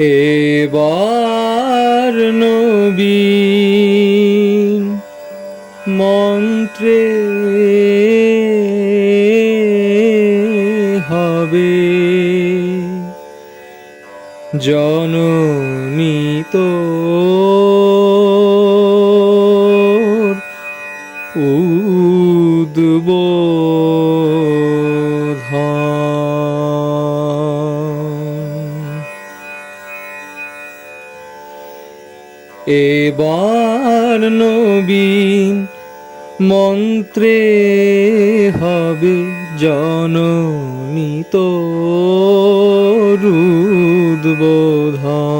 এবার নবীন মন্ত্রে হবে জননী তোর উদ্বোধন। এবার নবীন মন্ত্রে হবে জননী তোর উদ্বোধন।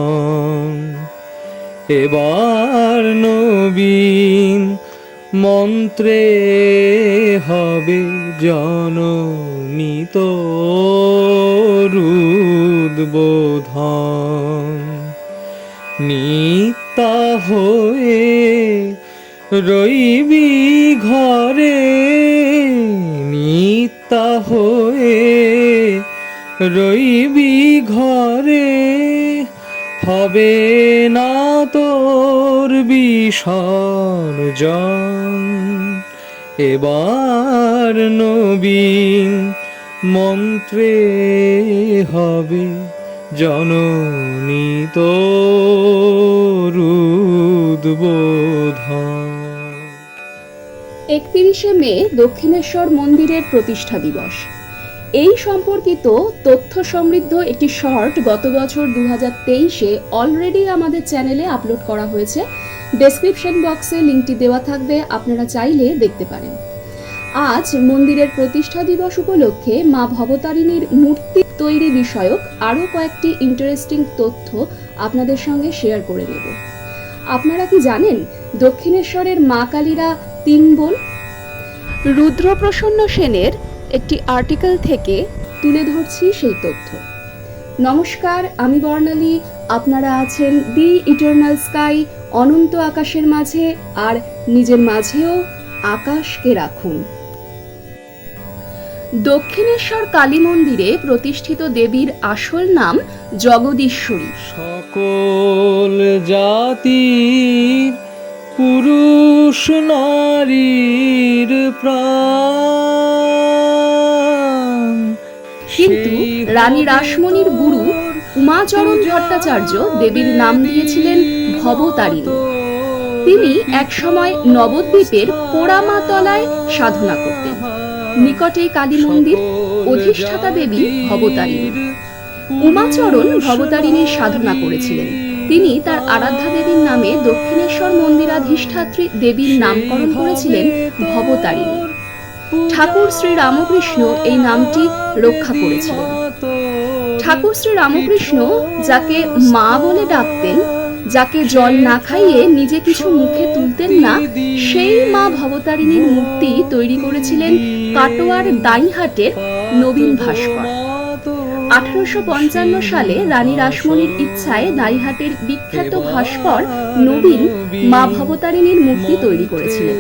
এবার নবীন মন্ত্রে হবে জননী তোর উদ্বোধন। নিত্যা হয়ে রইবি ঘরে, নিত্যা হয়ে রইবি ঘরে, হবে না তোর বিসর্জন। এবার নবীন মন্ত্রে হবে জননী তোর উদ্বোধন। 31শে মে দক্ষিণেশ্বর মন্দিরের প্রতিষ্ঠা দিবস। এই সম্পর্কিত তথ্য সমৃদ্ধ একটি শর্ট গত বছর 2023-এ অলরেডি আমাদের চ্যানেলে আপলোড করা হয়েছে। ডেসক্রিপশন বক্সে লিঙ্কটি দেওয়া থাকবে, আপনারা চাইলে দেখতে পারেন। আজ মন্দিরের প্রতিষ্ঠা দিবস উপলক্ষে মা ভবতারিণীর মূর্তি তৈরি বিষয়ক আরও কয়েকটি ইন্টারেস্টিং তথ্য আপনাদের সঙ্গে শেয়ার করে নেব। আপনারা কি জানেন দক্ষিণেশ্বরের মা কালীরা 3 বোন? রুদ্রপ্রসন্ন সেনের একটি আর্টিকেল থেকে তুলে ধরছি সেই তথ্য। নমস্কার, আমি বর্ণালী। আপনারা আছেন দি ইটারনাল স্কাই, অনন্ত আকাশের মাঝে, আর নিজের মাঝেও আকাশকে রাখুন। দক্ষিণেশ্বর কালী মন্দিরে প্রতিষ্ঠিত দেবীর আসল নাম জগদীশ্বরী। সকল জাতির পুরুষ নারীর প্রাণ, কিন্তু রানী রাসমণির গুরু উমাচরণ ভট্টাচার্য দেবীর নাম দিয়েছিলেন ভবতারিণী। তিনি একসময় নবদ্বীপের পোড়ামাতলায় সাধনা করতেন। নিকটে কালী মন্দির, অধিষ্ঠাতা দেবী ভবতারিণী। উমাচরণ ভবতারিণীর সাধনা করেছিলেন। তিনি তার আরাধ্যা দেবীর নামে দক্ষিণেশ্বর মন্দিরাধিষ্ঠাত্রী দেবীর নামকরণ করেছিলেন ভবতারিণী। ঠাকুর শ্রী রামকৃষ্ণ এই নামটি রক্ষা করেছিলেন। ঠাকুর শ্রী রামকৃষ্ণ যাকে মা বলে ডাকতেন, যাকে জল না খাইয়ে নিজে কিছু মুখে তুলতেন না, সেই মা ভবতারিণীর মূর্তি তৈরি করেছিলেন কাটোয়ার দাইহাটের নবীন ভাস্কর। 1855 সালে রানী রাসমণির ইচ্ছায় দাইহাটের বিখ্যাত ভাস্কর নবীন মা ভবতারিণীর মূর্তি তৈরি করেছিলেন।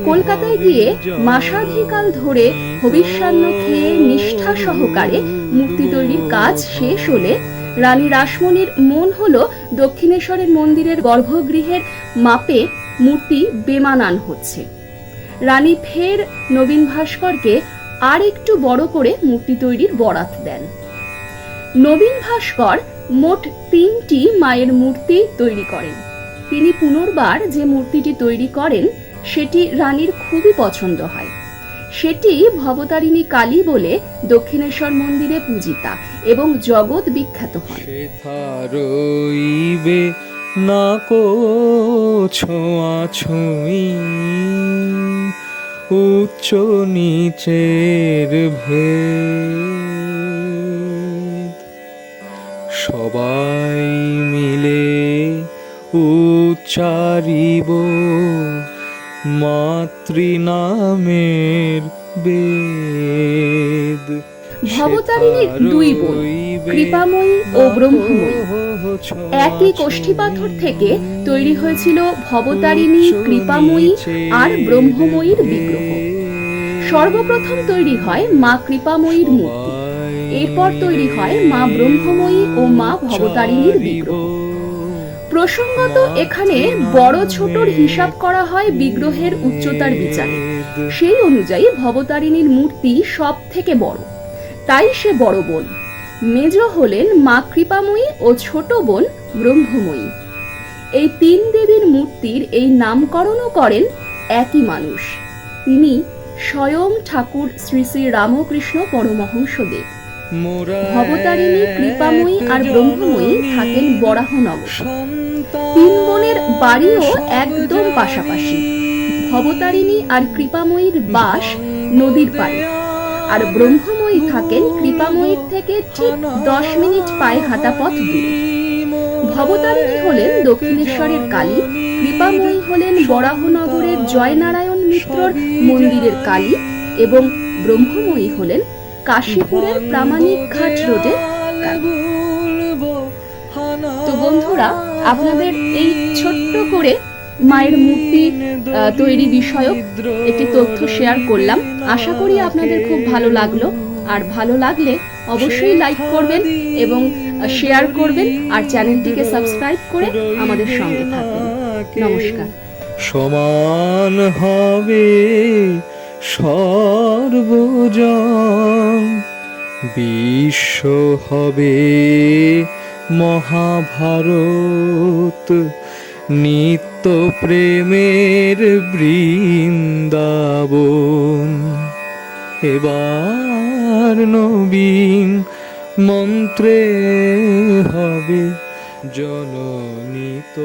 কলকাতায় গিয়ে মাসাধিকাল ধরে হবিষ্যান্ন খেয়ে নিষ্ঠা সহকারে মূর্তি তৈরির কাজ শেষ হলে রানী রাসমণির মন হলো দক্ষিণেশ্বরের মন্দিরের গর্ভগৃহের মাপে মূর্তি বেমানান হচ্ছে। রানী ফের নবীন ভাস্করকে আর একটু বড় করে মূর্তি তৈরির বরাত দেন। নবীন ভাস্কর মোট 3টি মায়ের মূর্তি তৈরি করেন। তিনি পুনর্বার যে মূর্তিটি তৈরি করেন সেটি রানীর খুবই পছন্দ হয়। সেটি ভবতারিণী কালী বলে দক্ষিণেশ্বর মন্দিরে পূজিতা এবং জগৎ বিখ্যাত হয়। সেথা রইবে না কো ছোঁয়াছুঁই, উচ্চ নিচের ভেদ, সবাই মিলে উচ্চারিব মাতৃনামের বেদ। ভবতারিণীর 2 বোন, কৃপাময়ী ও ব্রহ্মময়ী। একই কোষ্ঠীপাথর থেকে তৈরি হয়েছিল ভবতারিণী, কৃপাময়ী আর ব্রহ্মময়ীর বিগ্রহ। সর্বপ্রথম তৈরি হয় মা কৃপাময়ীর মূর্তি। এরপর তৈরি হয় মা ব্রহ্মময়ী ও মা ভবতারিণীর বিগ্রহ। প্রসঙ্গত এখানে বড় ছোটর হিসাব করা হয় বিগ্রহের উচ্চতার বিচারে। সেই অনুযায়ী ভবতারিণীর মূর্তি সব থেকে বড়, তাই সে বড় বোন। মেজ হলেন মা কৃপাময়ী ও ছোট বোন ব্রহ্মময়ী। এই তিন দেবীর মূর্তির এই নামকরণও করেন একই মানুষ, তিনি স্বয়ং ঠাকুর শ্রী শ্রী রামকৃষ্ণ পরমহংসদেব। ভবতারিণী, কৃপাময়ী আর ব্রহ্মময়ী থাকেন বরাহনগর। তিন বোনের বাড়িও একদম পাশাপাশি। ভবতারিণী আর কৃপাময়ীর বাস নদীর পাড়ে, আর ব্রহ্মময়ী থাকেন কৃপাময়ীর থেকে ঠিক 10 মিনিট পায়ে হাঁটা পথ দূরে। ভবতারিণী হলেন দক্ষিণেশ্বরের কালী, কৃপাময়ী হলেন বরাহনগরের জয়নারায়ণ মিত্রর মন্দিরের কালী এবং ব্রহ্মময়ী হলেন কাশীপুরের প্রামাণিক ঘাট রোডের কালী। তো বন্ধুরা, আপনাদের এই ছোট্ট করে মায়ের মূর্তি তৈরি বিষয়ক একটি তথ্য শেয়ার করলাম। আশা করি আপনাদের খুব ভালো লাগলো, আর ভালো লাগলে অবশ্যই লাইক করবেন এবং শেয়ার করবেন, আর চ্যানেলটিকে সাবস্ক্রাইব করে আমাদের সঙ্গে থাকবেন। নমস্কার। সমান হবে সর্বজন, বিশ্ব হবে মহাভারত, নিত্য প্রেমের বৃন্দাবন। এবার নবীন মন্ত্রে হবে জননীত